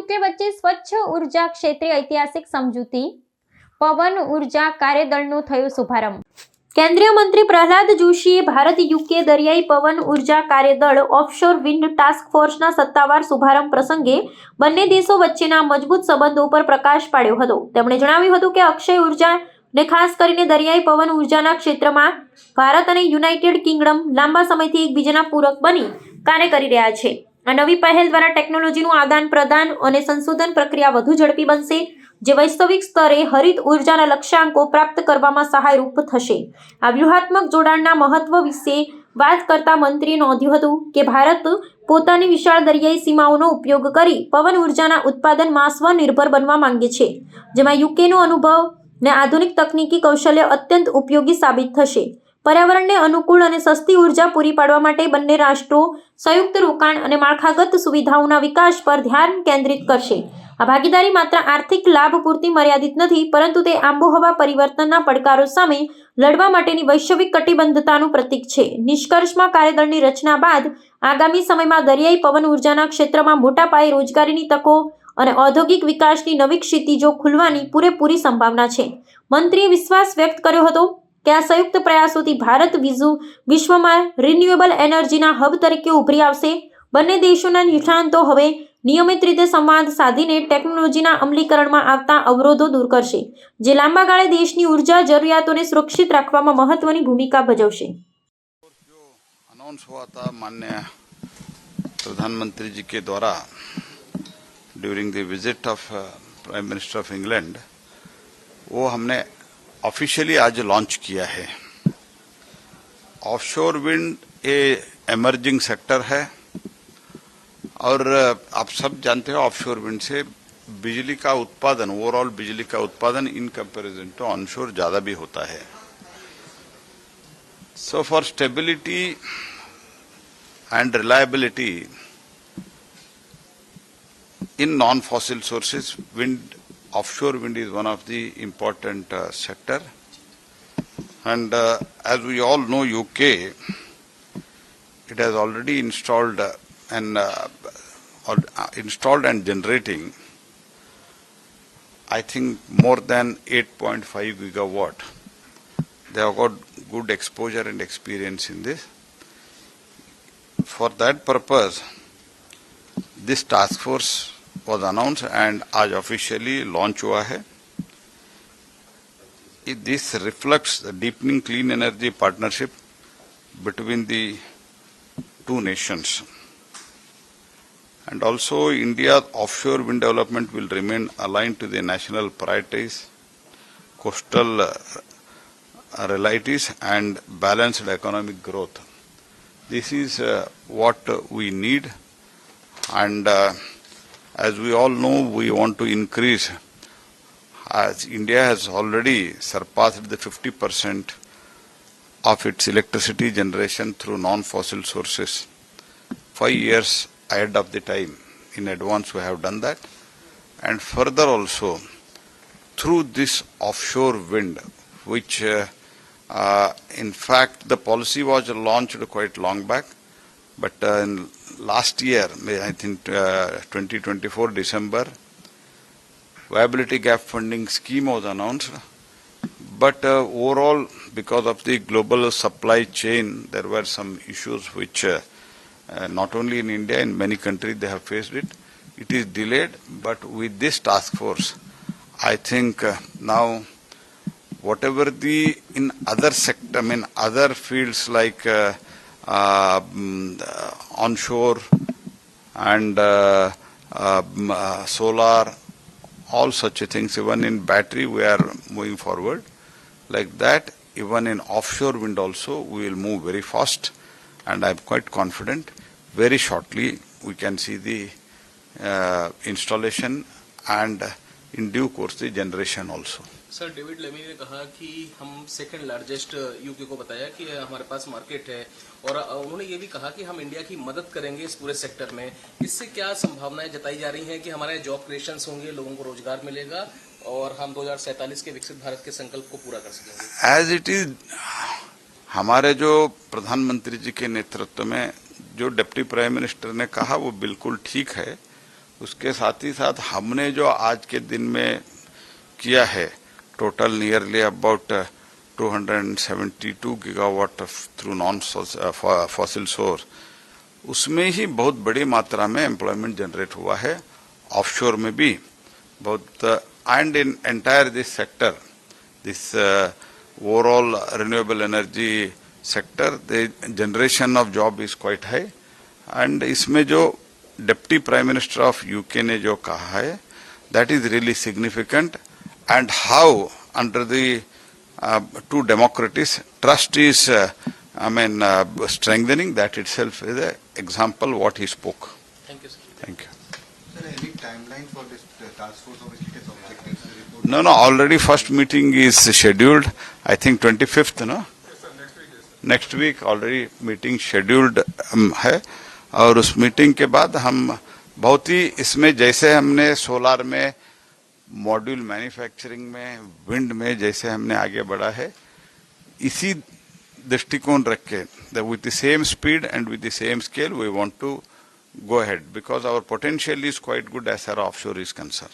UK વચ્ચે સ્વચ્છ ઉર્જા ક્ષેત્રે ઐતિહાસિક સમજૂતી પવન ઉર્જા કાર્યદળનો થયો શુભારંભ। કેન્દ્રીય મંત્રી પ્રહલાદ જોશીએ ભારત યુકે દરિયાઈ પવન ઉર્જા કાર્યદળ ઓફશોર વિન્ડ ટાસ્ક ફોર્સના સત્તાવાર શુભારંભ પ્રસંગે બંને દેશો વચ્ચેના મજબૂત સંબંધો પર પ્રકાશ પાડ્યો હતો। તેમણે જણાવ્યું હતું કે અક્ષય ઉર્જા ને ખાસ કરીને દરિયાઈ પવન ઉર્જાના ક્ષેત્રમાં ભારત અને યુનાઇટેડ કિંગડમ લાંબા સમયથી એકબીજાના પૂરક બની કાર્ય કરી રહ્યા છે। આ નવી પહેલ દ્વારા ટેકનોલોજીનું આદાન પ્રદાન અને સંશોધન પ્રક્રિયા વધુ ઝડપી બનશે, જે વૈશ્વિક સ્તરે હરિત ઉર્જાના લક્ષ્યાંકો પ્રાપ્ત કરવામાં સહાયરૂપ થશે। આ વ્યૂહાત્મક જોડાણના મહત્વ વિશે વાત કરતા મંત્રીએ નોંધ્યું હતું કે ભારત પોતાની વિશાળ દરિયાઈ સીમાઓનો ઉપયોગ કરી પવન ઉર્જાના ઉત્પાદનમાં સ્વનિર્ભર બનવા માંગે છે, જેમાં યુકેનો અનુભવ ને આધુનિક તકનીકી કૌશલ્ય અત્યંત ઉપયોગી સાબિત થશે। पर्यावरणने अनुकूल અને સસ્તી ઉર્જા પૂરી પાડવા માટે બંને રાષ્ટ્રો સંયુક્ત રોકાણ અને માળખાગત સુવિધાઓના વિકાસ પર ધ્યાન કેન્દ્રિત કરશે। આ ભાગીદારી માત્ર આર્થિક લાભ પૂરતી મર્યાદિત નથી, પરંતુ તે આબોહવા પરિવર્તનના પડકારો સામે લડવા માટેની વૈશ્વિક કટિબદ્ધતાનું પ્રતીક છે। નિષ્કર્ષમાં કાર્યદળની રચના બાદ આગામી સમયમાં દરિયાઈ પવન ઉર્જાના ક્ષેત્રમાં મોટા પાયે રોજગારીની તકો અને ઔદ્યોગિક વિકાસની નવી ક્ષિતિજો ખુલવાની પૂરેપૂરી સંભાવના છે। મંત્રીએ વિશ્વાસ વ્યક્ત કર્યો હતો કે આ સંયુક્ત પ્રયાસોથી ભારત વિશ્વમાં રિન્યુએબલ એનર્જીના હબ તરીકે ઉભરી આવશે। બંને દેશોના નિષ્ણાતો હવે નિયમિત રીતે સંવાદ સાધીને ટેકનોલોજીના અમલીકરણમાં આવતા અવરોધો દૂર કરશે, જે લાંબા ગાળે દેશની ઉર્જા જરૂરિયાતોને સુરક્ષિત રાખવામાં મહત્વની ભૂમિકા ભજવશે। अनाउंस हुआ था माननीय प्रधानमंत्री जी के द्वारा during the visit of prime minister of England, वो हमने ऑफिशियली आज लॉन्च किया है। ऑफशोर विंड ए एमर्जिंग सेक्टर है और आप सब जानते हो ऑफशोर विंड से बिजली का उत्पादन, ओवरऑल बिजली का उत्पादन इन कंपैरिजन टू ऑनशोर ज्यादा भी होता है। So for stability and reliability in non fossil sources, wind offshore wind is one of the important sector, and as we all know, UK it has already installed and generating, I think, more than 8.5 gigawatt. They have got good exposure and experience in this. For that purpose, this task force was announced and आज officially launch हुआ है। This reflects the deepening clean energy partnership between the two nations, and also India's offshore wind development will remain aligned to the national priorities, coastal realities and balanced economic growth. This is what we need, and as we all know, we want to increase, as India has already surpassed the 50% of its electricity generation through non-fossil sources. 5 years ahead of the time, in advance we have done that. And further also, through this offshore wind, which in fact the policy was launched quite long back, but in last year, I think 2024 December, viability gap funding scheme was announced. But overall, because of the global supply chain, there were some issues which not only in India, in many countries they have faced it. It is delayed, but with this task force, I think now whatever the in other sector, I mean other fields like onshore and solar, all such things, even in battery we are moving forward. Like that, even in offshore wind also we will move very fast, and I am quite confident very shortly we can see the installation and in due course the generation also. Sir, David Lammy ने कहा कि हम second largest UK को बताया कि हमारे पास market है, और उन्होंने ये भी कहा कि हम इंडिया की मदद करेंगे इस पूरे सेक्टर में। इससे क्या संभावनाएं जताई जा रही हैं कि हमारे जॉब क्रिएशंस होंगे, लोगों को रोजगार मिलेगा और हम 2047 के विकसित भारत के संकल्प को पूरा कर सकेंगे? एज इट इज, हमारे जो प्रधानमंत्री जी के नेतृत्व में जो डिप्टी प्राइम मिनिस्टर ने कहा वो बिल्कुल ठीक है। उसके साथ ही साथ हमने जो आज के दिन में किया है, total nearly about 272 gigawatt through non fossil source, उसमें ही बहुत बड़ी मात्रा में एम्प्लॉयमेंट जनरेट हुआ है, ऑफशोर में भी बहुत, and in entire this sector, this overall renewable energy sector, the generation of job is quite high. And इसमें जो deputy prime minister of UK ने जो कहा है, that is really significant, and how under the two democracies trust is strengthening, that itself is an example what he spoke. Thank you, sir. Thank you. Sir, any timeline for this task force of its objectives report? No, already first meeting is scheduled, I think 25th, no? Yes, sir, next week. Next week already meeting scheduled है, और उस meeting के बाद हम बहुत ही इसमें, जैसे हमने सोलार में, मॉड्यूल मैन्युफैक्चरिंग में, विंड में जैसे हमने आगे बढ़ा है, इसी दृष्टिकोण रख के, with the same speed and with the same scale we want to go ahead, because our potential is quite good as far as offshore is concerned.